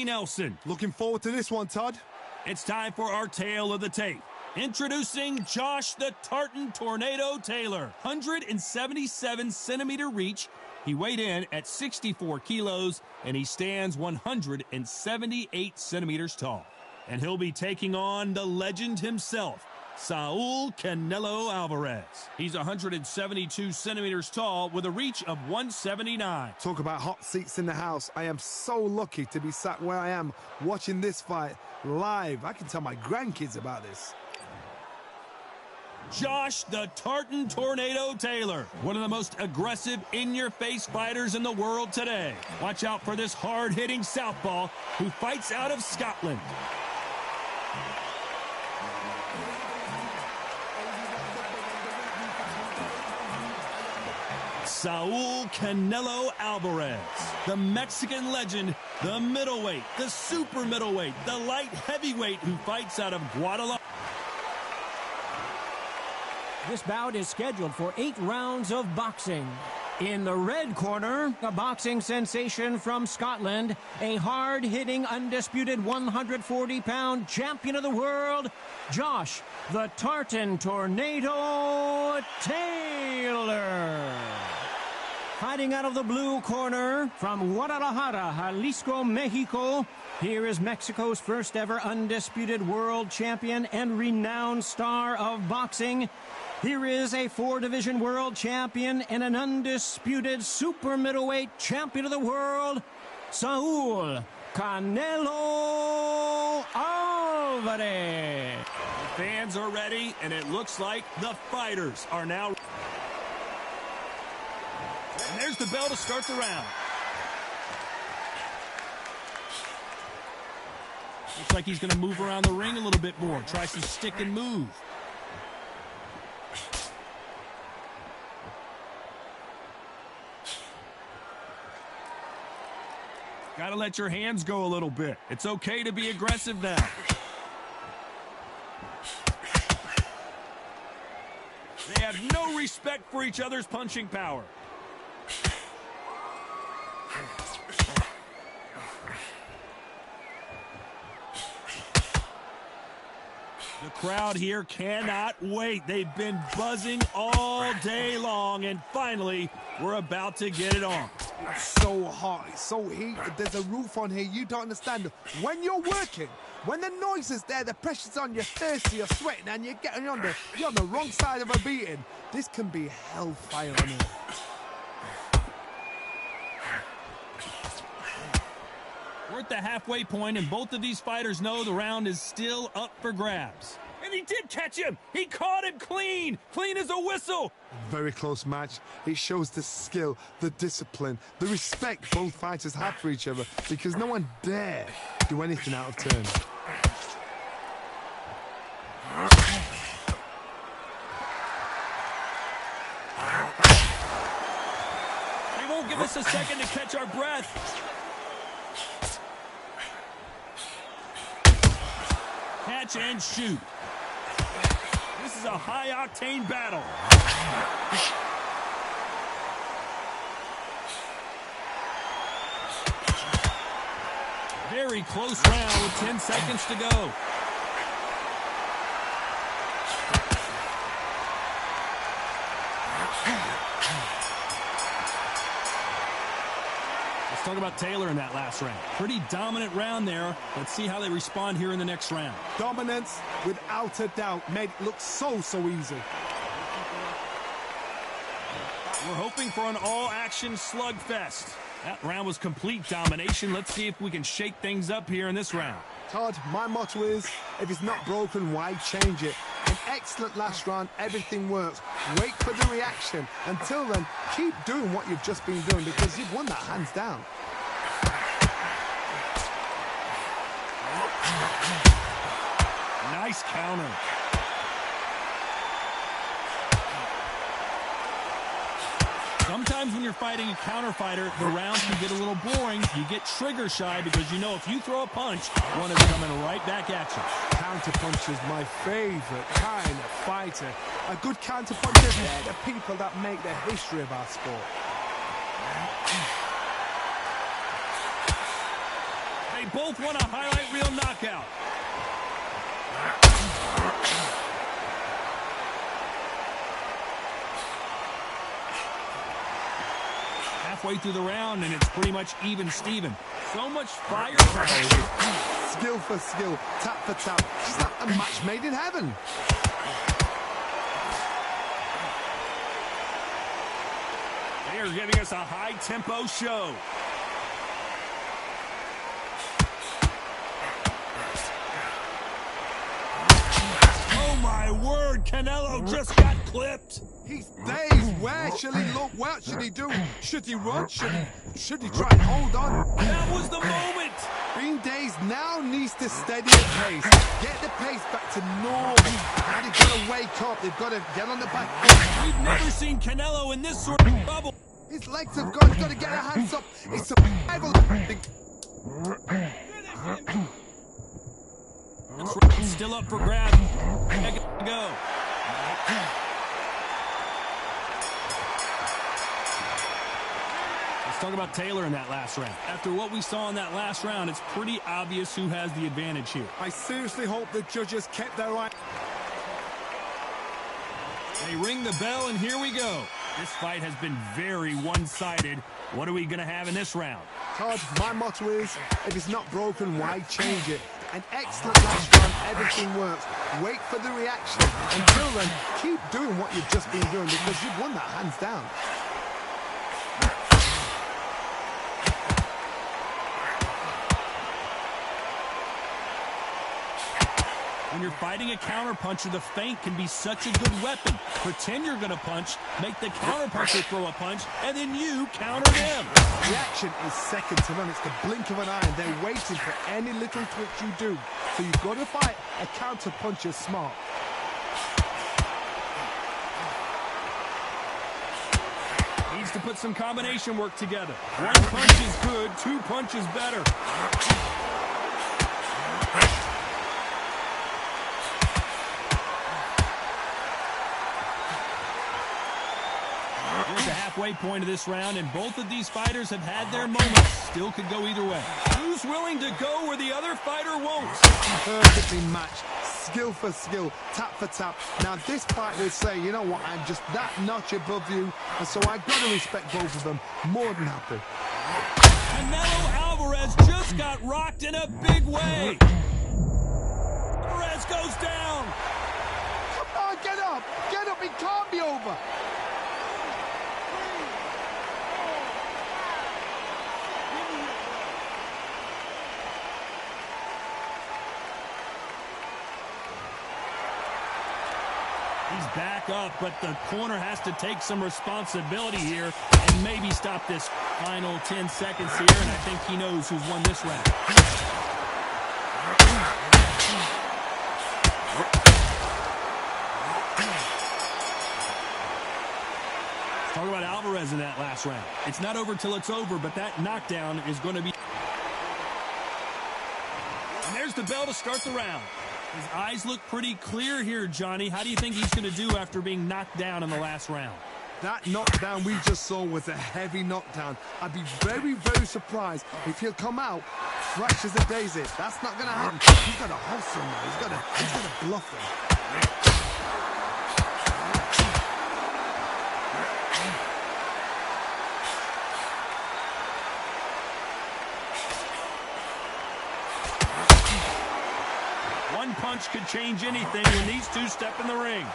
Nelson. Looking forward to this one, Todd. It's time for our tale of the tape. Introducing Josh the Tartan Tornado Taylor. 177-centimeter reach. He weighed in at 64 kilos, and he stands 178 centimeters tall. And he'll be taking on the legend himself, Saul Canelo Alvarez. He's 172 centimeters tall with a reach of 179. Talk about hot seats in the house. I am so lucky to be sat where I am watching this fight live. I can tell my grandkids about this. Josh the Tartan Tornado Taylor, one of the most aggressive, in-your-face fighters in the world today. Watch out for this hard-hitting southpaw who fights out of Scotland. Saul Canelo Alvarez, the Mexican legend, the middleweight, the super middleweight, the light heavyweight who fights out of Guadalajara. This bout is scheduled for 8 rounds of boxing. In the red corner, a boxing sensation from Scotland, a hard-hitting, undisputed 140-pound champion of the world, Josh the Tartan Tornado Taylor. Fighting out of the blue corner from Guadalajara, Jalisco, Mexico, here is Mexico's first ever undisputed world champion and renowned star of boxing. Here is a 4-division world champion and an undisputed super middleweight champion of the world, Saul Canelo Alvarez. The fans are ready, and it looks like the fighters are now. And there's the bell to start the round. Looks like he's going to move around the ring a little bit more. Try some stick and move. Got to let your hands go a little bit. It's okay to be aggressive now. They have no respect for each other's punching power. The crowd here cannot wait. They've been buzzing all day long, and finally, we're about to get it on. It's so hot, it's so heated, there's a roof on here you don't understand. When you're working, when the noise is there, the pressure's on, you're thirsty, you're sweating, and you're on the wrong side of a beating. This can be hellfire on earth. We're at the halfway point, and both of these fighters know the round is still up for grabs. And he did catch him. He caught him clean. Clean as a whistle. Very close match. It shows the skill, the discipline, the respect both fighters have for each other, because no one dare do anything out of turn. They won't give us a second to catch our breath. Catch and shoot. This is a high-octane battle. Very close round with 10 seconds to go. Let's talk about Taylor in that last round. Pretty dominant round there. Let's see how they respond here in the next round. Dominance, without a doubt, made it look so easy. We're hoping for an all-action slugfest. That round was complete domination. Let's see if we can shake things up here in this round. Todd, my motto is, if it's not broken, why change it? An excellent last round, everything works. Wait for the reaction. Until then, keep doing what you've just been doing, because you've won that hands down. Nice counter. Sometimes when you're fighting a counter fighter, the rounds can get a little boring. You get trigger shy because you know if you throw a punch, one is coming right back at you. Counter punch is my favorite kind of fighter. A good counter puncher, they're the people that make the history of our sport. They both want a highlight reel knockout. Halfway through the round, and it's pretty much even Steven. So much firepower here. Skill for skill, tap for tap. It's like a match made in heaven. They are giving us a high-tempo show. Oh, my word. Canelo just got clipped. He's dazed. Where should he look? What should he do? Should he run? Should he try and hold on? That was the moment. Being dazed now needs to steady the pace. Get the pace back to normal. Now they've got to wake up. They've got to get on the back foot. We've never seen Canelo in this sort of bubble. His legs have gone. He's got to get their hands up. It's survival. Still up for grabs. Go. Let's talk about Taylor in that last round. After what we saw in that last round, it's pretty obvious who has the advantage here. I seriously hope the judges kept their eye. They ring the bell, and here we go. This fight has been very one-sided. What are we going to have in this round? Todd, my motto is, if it's not broken, why change it? An excellent last round, everything works. Wait for the reaction. Until then, keep doing what you've just been doing because you've won that hands down. When you're fighting a counterpuncher, the feint can be such a good weapon. Pretend you're going to punch, make the counterpuncher throw a punch, and then you counter them. Reaction is second to none. It's the blink of an eye, and they're waiting for any little twitch you do. So you've got to fight a counterpuncher smart. Needs to put some combination work together. One punch is good, two punches better. Halfway point of this round, and both of these fighters have had their moments. Still could go either way. Who's willing to go where the other fighter won't? Perfectly matched. Skill for skill, tap for tap. Now this fight will say, you know what, I'm just that notch above you, and so I've got to respect both of them. More than happy. Canelo Alvarez just got rocked in a big way. Alvarez goes down. Come on, get up. Get up. It can't be over. He's back up, but the corner has to take some responsibility here and maybe stop this final 10 seconds here, and I think he knows who's won this round. Talk about Alvarez in that last round. It's not over till it's over, but that knockdown is going to be... And there's the bell to start the round. His eyes look pretty clear here, Johnny. How do you think he's going to do after being knocked down in the last round? That knockdown we just saw was a heavy knockdown. I'd be very, very surprised if he'll come out fresh as a daisy. That's not going to happen. He's got to hustle now. He's got to bluff him. One punch could change anything when these two step in the ring.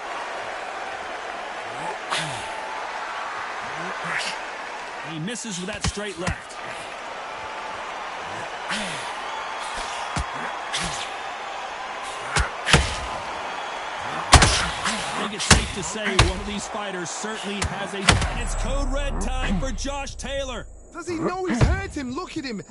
He misses with that straight left. I think it's safe to say one of these fighters certainly has a... And it's code red time for Josh Taylor. Does he know he's hurt him? Look at him.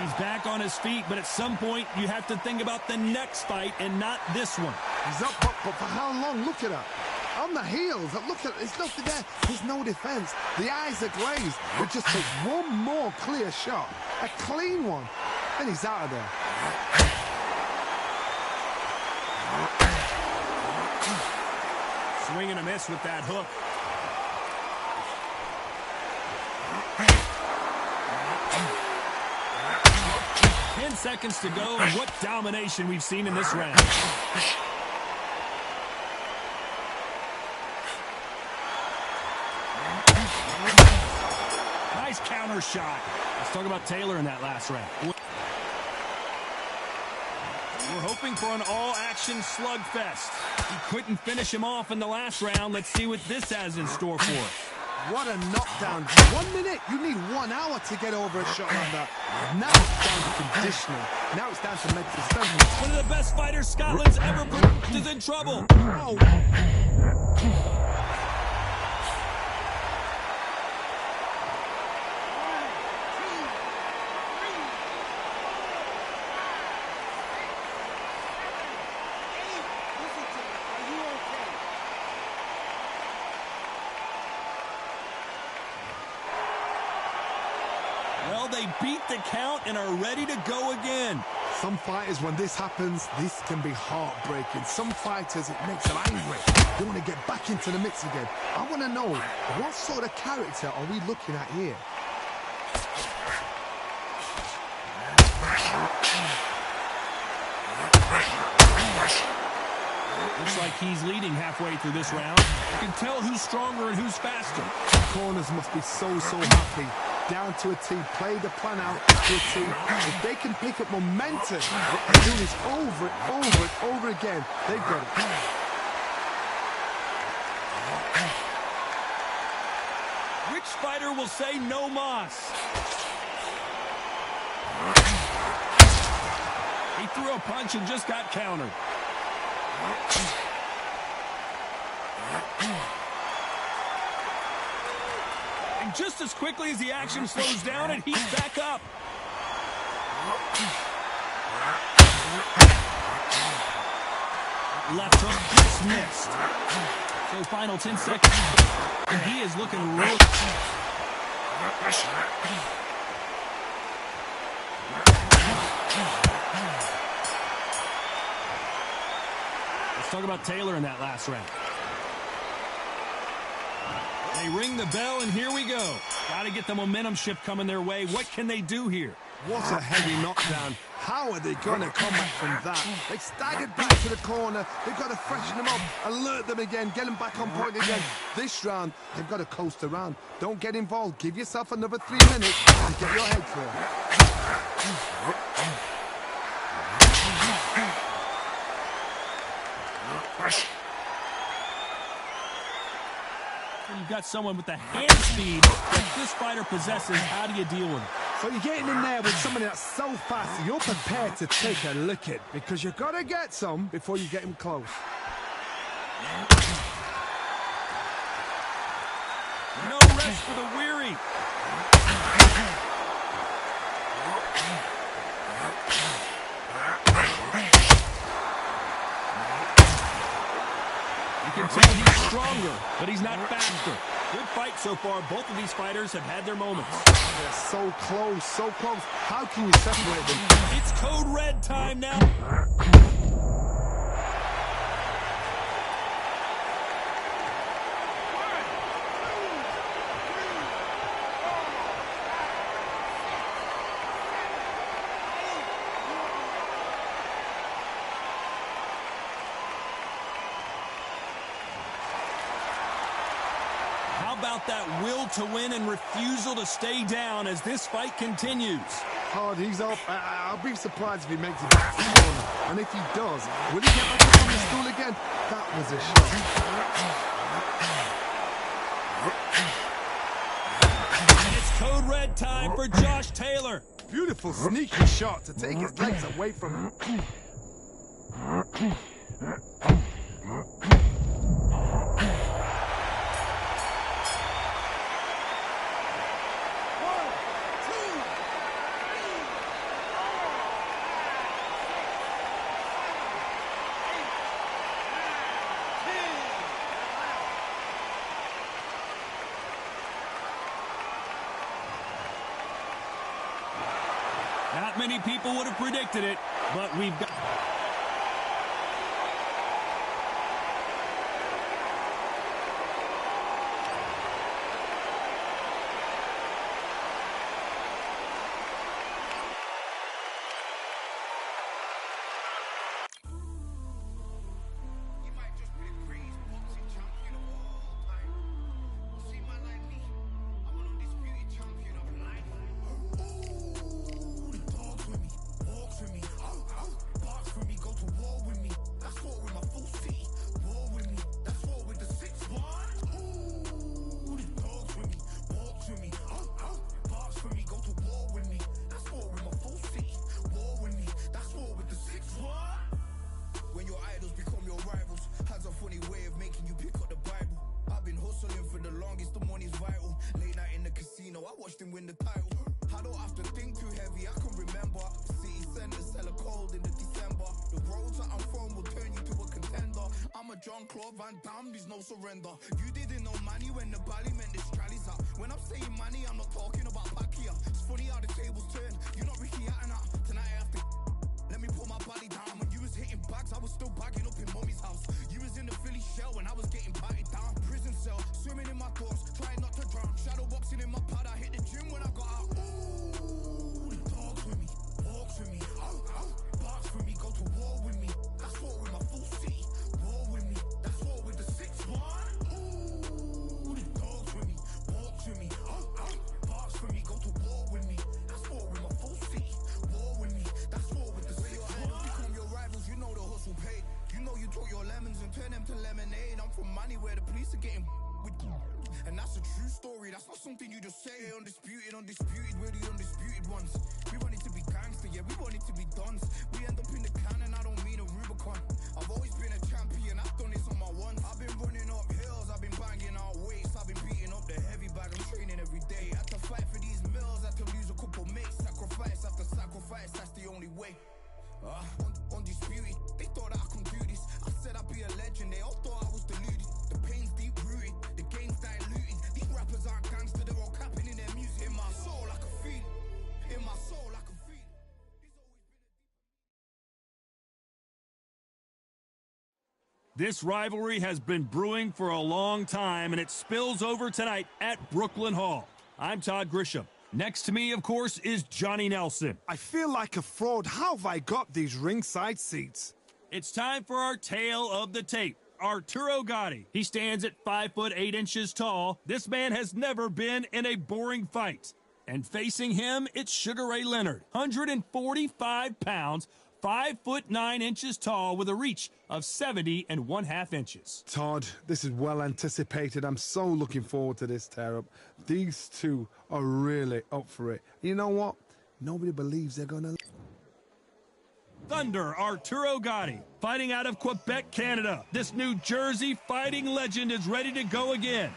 He's back on his feet, but at some point you have to think about the next fight and not this one. He's up, but for how long? Look at that. On the heels. Look at there's nothing there. There's no defense. The eyes are glazed. It just takes one more clear shot. A clean one. And he's out of there. Swing and a miss with that hook. Seconds to go, and what domination we've seen in this round. Nice counter shot. Let's talk about Taylor in that last round. We're hoping for an all-action slugfest. He couldn't finish him off in the last round. Let's see what this has in store for us. What a knockdown. 1 minute, you need 1 hour to get over a shot like that. Now it's down to conditioning. Now it's down to mental strength. One of the best fighters Scotland's ever put is in trouble. Oh. Well, they beat the count and are ready to go again. Some fighters, when this happens, this can be heartbreaking. Some fighters, it makes them angry. They want to get back into the mix again. I want to know, what sort of character are we looking at here? Looks like he's leading halfway through this round. You can tell who's stronger and who's faster. The corners must be so happy. Down to a T, play the plan out to a T. If they can pick up momentum and do this over and over again, they've got it. Which fighter will say no mas? He threw a punch and just got countered. And just as quickly as the action slows down, it heats back up. Left hook just missed. So final 10 seconds. And he is looking real. Let's talk about Taylor in that last round. They ring the bell, and here we go. Got to get the momentum shift coming their way. What can they do here? What a heavy knockdown. How are they going to come back from that? They staggered back to the corner. They've got to freshen them up, alert them again, get them back on point again. This round, they've got to coast around. Don't get involved. Give yourself another 3 minutes to get your head clear. You've got someone with the hand speed that this fighter possesses. How do you deal with it? So you're getting in there with somebody that's so fast, you're prepared to take a licking because you've got to get some before you get him close. No rest for the weary. You can tell he's stronger, but he's not faster. Good fight so far. Both of these fighters have had their moments. They're so close, so close. How can you separate them? It's code red time now. About that will to win and refusal to stay down as this fight continues. Hard, he's up. I'll be surprised if he makes it back to the corner. And if he does, will he get back up on the stool again? That was a shot. And it's code red time for Josh Taylor. Beautiful sneaky shot to take his legs away from him. Not many people would have predicted it, but we've got... Win the title. I don't have to think too heavy, I can remember. City centers hella cold in the December. The roads that I'm from will turn you to a contender. I'm a Jean-Claude Van Damme, there's no surrender. You didn't know money when the bally meant this trallies up. When I'm saying money, I'm not talking about Pacquiao. It's funny how the tables turn. You're not Ricky Hatton. Tonight I have to let me pull my body down. When you was hitting bags, I was still bagging up in mommy's house. You was in the Philly shell when I was getting batted down. Prison cell, swimming in my thoughts, trying not to drown. Shadow boxing in my pad, I hit the gym when I got out. Ooh, the dogs with me, walks with me, barks with me, go to war with me. That's war with my full city. War with me, that's war with the 6-1. Ooh, the dogs with me, walks with me, barks with me, go to war with me. That's war with my full city. War with me, that's war with the 6-1. Become your rivals, you know the hustle paid. You know you took your lemons and turn them to lemonade. I'm from money where the police are getting with. And that's a true story, that's not something you just say. Undisputed, we're the undisputed ones. We want it to be gangster, yeah, we want it to be dons. We end up in the can and I don't mean a Rubicon. I've always been a champion, I've done this on my ones. I've been running up hills, I've been banging out weights. I've been beating up the heavy bag, I'm training every day. Had to fight for these mills, had to lose a couple mates. Sacrifice after sacrifice, that's the only way. Undisputed, they thought that I could do this. I said I'd be a legend, they all thought I was deluded. The pain's deep rooted, the game's diluted. These rappers aren't gangster, they're all capping in their music. In my soul I can feel it, in my soul I can feel it. This rivalry has been brewing for a long time, and it spills over tonight at Brooklyn Hall. I'm Todd Grisham. Next to me, of course, is Johnny Nelson. I feel like a fraud. How have I got these ringside seats? It's time for our tale of the tape. Arturo Gatti. He stands at 5'8" tall. This man has never been in a boring fight. And facing him, it's Sugar Ray Leonard. 145 pounds, 5'9" tall with a reach of 70 1/2 inches. Todd, this is well anticipated. I'm so looking forward to this tear-up. These two are really up for it. You know what? Nobody believes they're gonna... Thunder Arturo Gatti, fighting out of Quebec, Canada. This New Jersey fighting legend is ready to go again.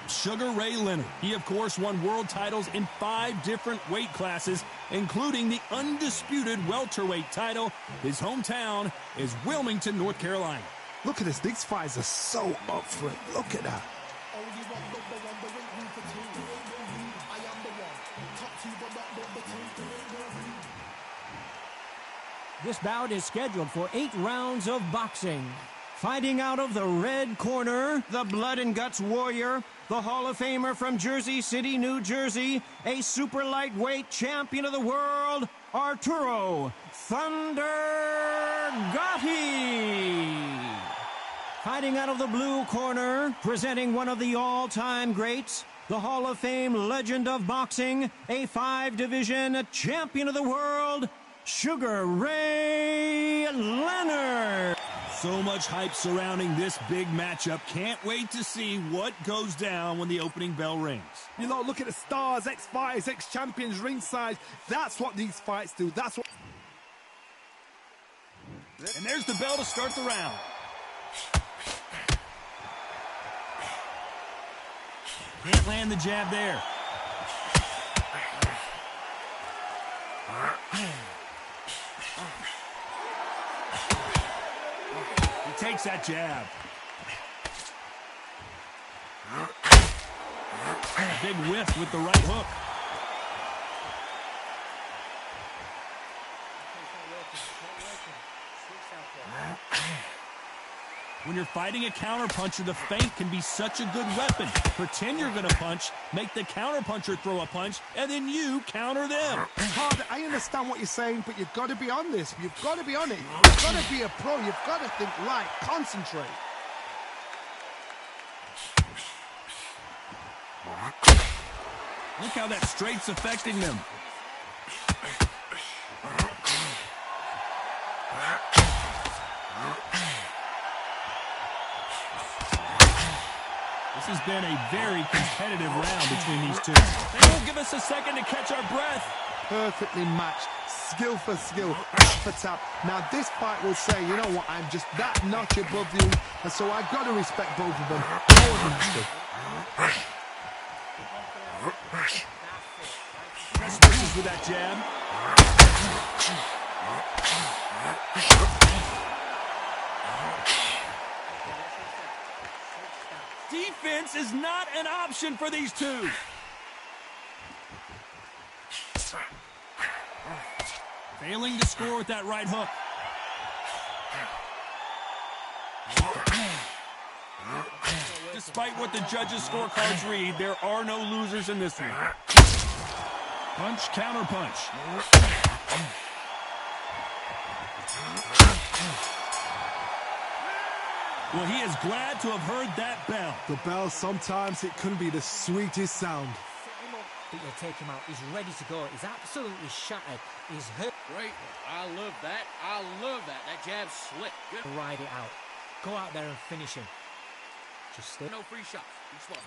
Sugar Ray Leonard. He, of course, won world titles in 5 different weight classes, including the undisputed welterweight title. His hometown is Wilmington, North Carolina. Look at this. These fights are so up for it. Look at that. This bout is scheduled for 8 rounds of boxing. Fighting out of the red corner, the blood and guts warrior, the Hall of Famer from Jersey City, New Jersey, a super lightweight champion of the world, Arturo Thunder Gatti. Fighting out of the blue corner, presenting one of the all-time greats, the Hall of Fame legend of boxing, a 5-division champion of the world, Sugar Ray Leonard. So much hype surrounding this big matchup. Can't wait to see what goes down when the opening bell rings. You know, look at the stars, ex-fighters, ex-champions ringside. That's what these fights do. That's what... And there's the bell to start the round. Can't land the jab there. takes that jab. A big whiff with the right hook. When you're fighting a counterpuncher, the feint can be such a good weapon. Pretend you're going to punch, make the counterpuncher throw a punch, and then you counter them. Hard, I understand what you're saying, but you've got to be on this. You've got to be on it. You've got to be a pro. You've got to think right. Concentrate. Look how that straight's affecting them. This has been a very competitive round between these two. They won't give us a second to catch our breath. Perfectly matched, skill for skill, tap for tap. Now this fight will say, you know what, I'm just that notch above you, and so I've got to respect both of them. More than that. Press switches with that jab. Defense is not an option for these two. Failing to score with that right hook. Despite what the judges' scorecards read, there are no losers in this one. Punch, counter punch. Well, he is glad to have heard that bell. The bell, sometimes it can be the sweetest sound. But you'll take him out. He's ready to go. He's absolutely shattered. He's hurt. Great. I love that. I love that. That jab's slick. Good. Ride it out. Go out there and finish him. Just stay. No free shots. Be smart.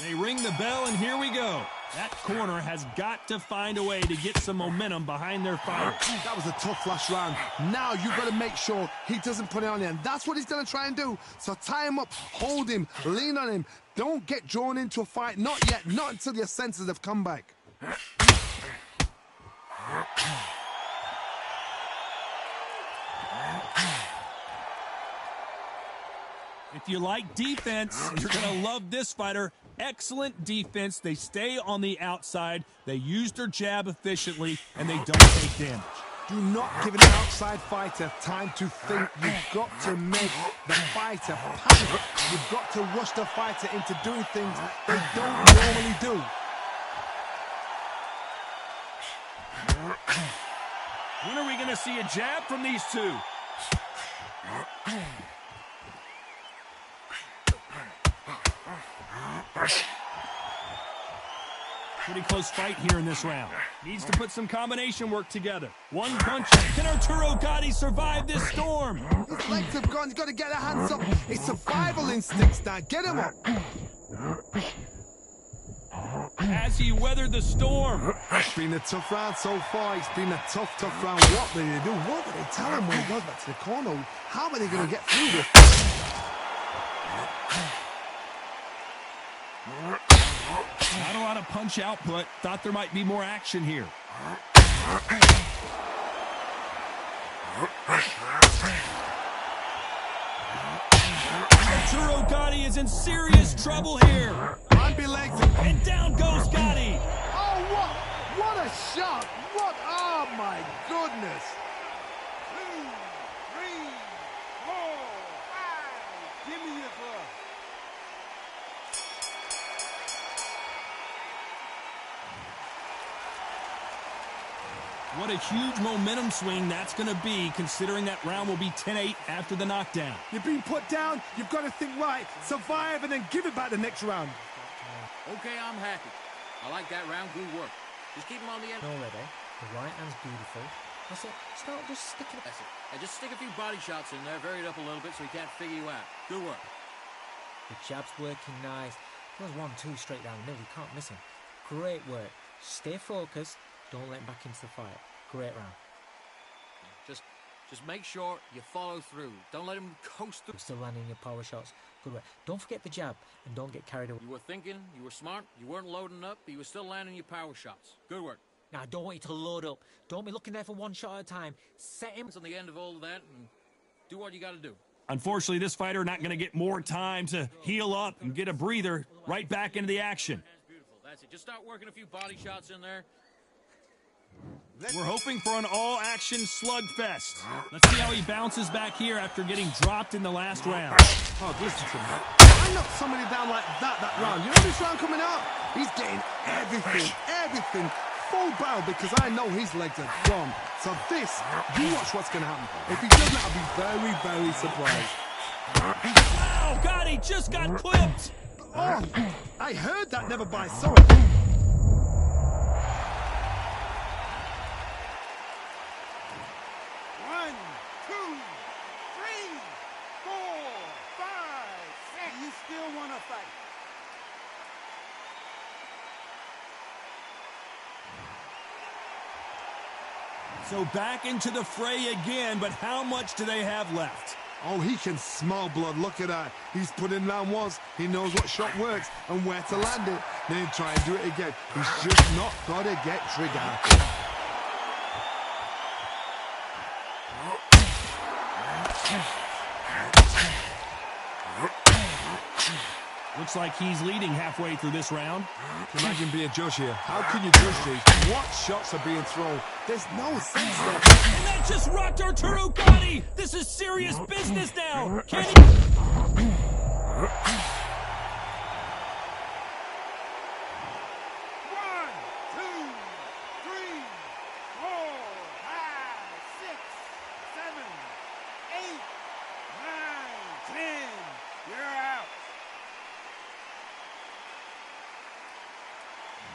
They ring the bell, and here we go. That corner has got to find a way to get some momentum behind their fighter. That was a tough last round. Now you've got to make sure he doesn't put it on you, and that's what he's going to try and do. So tie him up, hold him, lean on him. Don't get drawn into a fight. Not yet. Not until your senses have come back. If you like defense, you're going to love this fighter. Excellent defense. They stay on the outside. They use their jab efficiently, and they don't take damage. Do not give an outside fighter time to think. You've got to make the fighter panic. You've got to rush the fighter into doing things they don't normally do. When are we going to see a jab from these two? Pretty close fight here in this round. Needs to put some combination work together. One punch. Can Arturo Gatti survive this storm? His legs have gone. He's got to get the hands up. It's survival instincts now. Get him up. Has he weathered the storm? It's been a tough round so far. It's been a tough round. What will they do? What will they tell him when he goes back to the corner? How are they going to get through this? Not a lot of punch output. Thought there might be more action here. Arturo Gatti is in serious trouble here. And down goes Gatti. Oh, what a shot. What, oh my goodness. 2, 3, 4, 5. Give me your glove. What a huge momentum swing that's going to be, considering that round will be 10-8 after the knockdown. You've been put down. You've got to think right, survive, and then give it back the next round. Okay, I'm happy. I like that round. Good work. Just keep him on the end. Already. The right hand's beautiful. That's it. Start just sticking it. That's it. And just stick a few body shots in there, vary it up a little bit so he can't figure you out. Good work. The jab's working nice. There's 1-2 straight down the middle. You can't miss him. Great work. Stay focused. Don't let him back into the fight. Great round. Just make sure you follow through. Don't let him coast through. You're still landing your power shots. Good work. Don't forget the jab and don't get carried away. You were thinking, you were smart, you weren't loading up, but you were still landing your power shots. Good work. Now, don't want you to load up. Don't be looking there for one shot at a time. Set him. It's on the end of all of that, and do what you got to do. Unfortunately, this fighter not going to get more time to heal up and get a breather. Right back into the action. That's beautiful. That's it. Just start working a few body shots in there. We're hoping for an all-action slugfest. Let's see how he bounces back here after getting dropped in the last round. Oh, listen to me. I knocked somebody down like that round. You know this round coming up? He's getting everything full barrel because I know his legs are gone. So this, you watch what's going to happen. If he doesn't, I'll be very, very surprised. Oh, God, he just got clipped. Oh, I heard that, never by sorry. 1, 2, 3, 4, 5, 6. You still want to fight? So back into the fray again, but how much do they have left? Oh, he can smell blood. Look at that. He's put in round once. He knows what shot works and where to land it. Then try and do it again. He's just not got to get triggered. Looks like he's leading halfway through this round. Imagine being a judge here. How can you judge these? What shots are being thrown? There's no sense there. And that just rocked Arturo Gatti. This is serious business now. Can he...